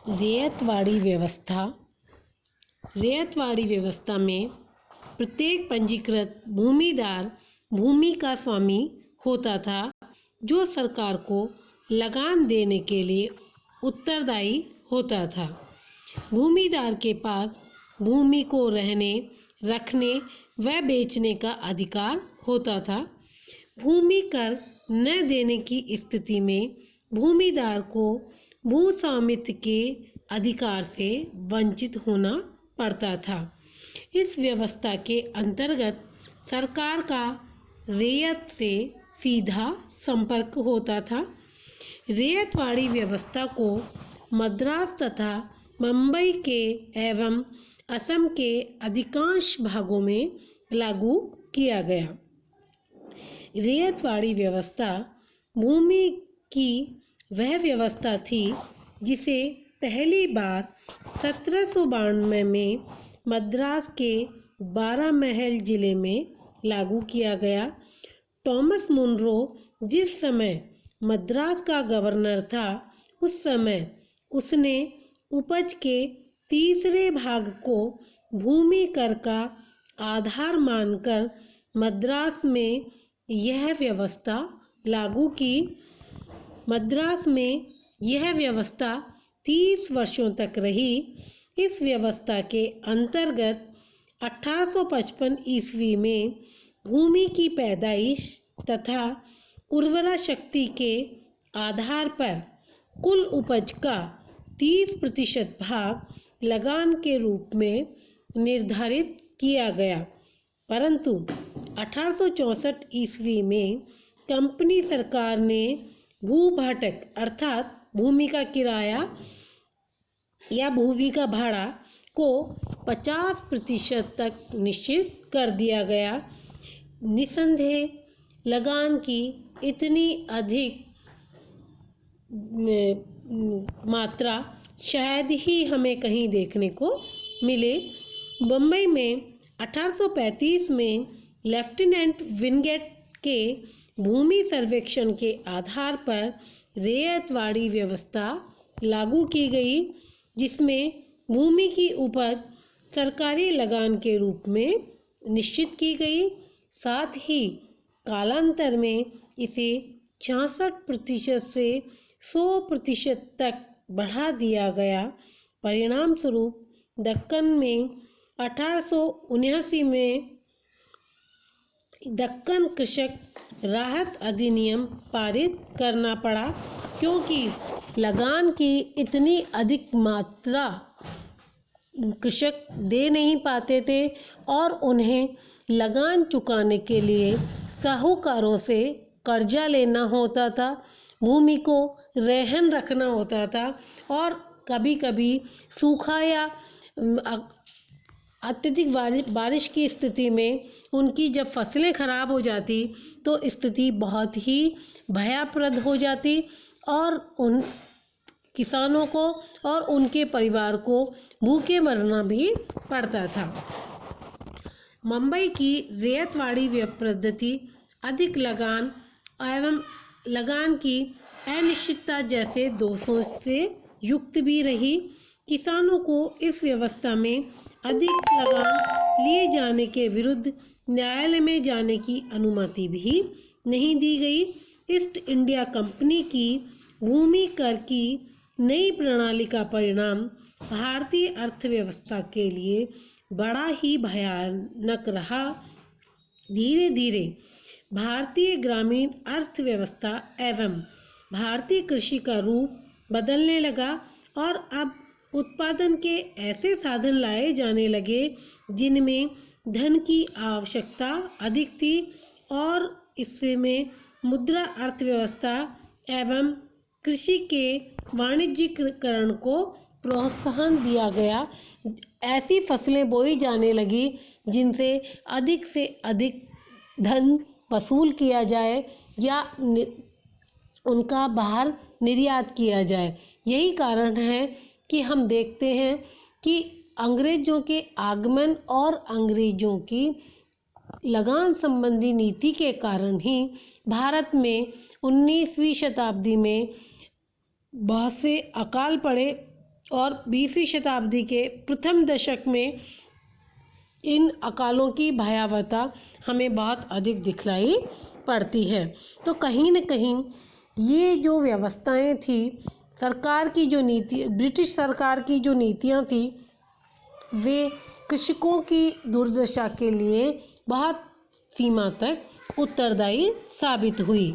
रैयतवाड़ी व्यवस्था। रैयतवाड़ी व्यवस्था में प्रत्येक पंजीकृत भूमिदार भूमि का स्वामी होता था, जो सरकार को लगान देने के लिए उत्तरदायी होता था। भूमिदार के पास भूमि को रहने, रखने व बेचने का अधिकार होता था। भूमि कर न देने की स्थिति में भूमिदार को भू स्वामित्व के अधिकार से वंचित होना पड़ता था। इस व्यवस्था के अंतर्गत सरकार का रैयत से सीधा संपर्क होता था। रैयतवाड़ी व्यवस्था को मद्रास तथा मुंबई के एवं असम के अधिकांश भागों में लागू किया गया। रैयतवाड़ी व्यवस्था भूमि की वह व्यवस्था थी जिसे पहली बार 1792 में मद्रास के बारामहल जिले में लागू किया गया। थॉमस मुनरो जिस समय मद्रास का गवर्नर था, उस समय उसने उपज के तीसरे भाग को भूमि कर का आधार मानकर मद्रास में यह व्यवस्था लागू की। मद्रास में यह व्यवस्था 30 वर्षों तक रही। इस व्यवस्था के अंतर्गत 1855 ईस्वी में भूमि की पैदाइश तथा उर्वरा शक्ति के आधार पर कुल उपज का 30% भाग लगान के रूप में निर्धारित किया गया, परंतु 1864 ईस्वी में कंपनी सरकार ने भूभाटक अर्थात भूमि का किराया या भूमि का भाड़ा को 50% तक निश्चित कर दिया गया। निसंदेह लगान की इतनी अधिक मात्रा शायद ही हमें कहीं देखने को मिले। मुंबई में 1835 में लेफ्टिनेंट विनगेट के भूमि सर्वेक्षण के आधार पर रैयतवाड़ी व्यवस्था लागू की गई, जिसमें भूमि की उपज सरकारी लगान के रूप में निश्चित की गई। साथ ही कालांतर में इसे 66% से 100% तक बढ़ा दिया गया। परिणाम स्वरूप दक्कन में 1879 में दक्कन कृषक राहत अधिनियम पारित करना पड़ा, क्योंकि लगान की इतनी अधिक मात्रा कृषक दे नहीं पाते थे और उन्हें लगान चुकाने के लिए साहूकारों से कर्जा लेना होता था, भूमि को रहन रखना होता था और कभी कभी सूखा या अत्यधिक बारिश की स्थिति में उनकी जब फसलें खराब हो जाती तो स्थिति बहुत ही भयाप्रद हो जाती और उन किसानों को और उनके परिवार को भूखे मरना भी पड़ता था। मुंबई की रैयतवाड़ी पद्धति अधिक लगान एवं लगान की अनिश्चितता जैसे दोषों से युक्त भी रही। किसानों को इस व्यवस्था में अधिक लगान लिए जाने के विरुद्ध न्यायालय में जाने की अनुमति भी नहीं दी गई। ईस्ट इंडिया कंपनी की भूमि कर की नई प्रणाली का परिणाम भारतीय अर्थव्यवस्था के लिए बड़ा ही भयानक रहा। धीरे धीरे भारतीय ग्रामीण अर्थव्यवस्था एवं भारतीय कृषि का रूप बदलने लगा और अब उत्पादन के ऐसे साधन लाए जाने लगे जिनमें धन की आवश्यकता अधिक थी और इसमें मुद्रा अर्थव्यवस्था एवं कृषि के वाणिज्यीकरण को प्रोत्साहन दिया गया। ऐसी फसलें बोई जाने लगी जिनसे अधिक धन वसूल किया जाए या उनका बाहर निर्यात किया जाए। यही कारण है कि हम देखते हैं कि अंग्रेज़ों के आगमन और अंग्रेज़ों की लगान संबंधी नीति के कारण ही भारत में 19वीं शताब्दी में बहुत से अकाल पड़े और 20वीं शताब्दी के प्रथम दशक में इन अकालों की भयावहता हमें बहुत अधिक दिखलाई पड़ती है। तो कहीं न कहीं ये जो व्यवस्थाएं थी, सरकार की जो नीति, ब्रिटिश सरकार की जो नीतियां थी, वे कृषकों की दुर्दशा के लिए बहुत सीमा तक उत्तरदायी साबित हुई।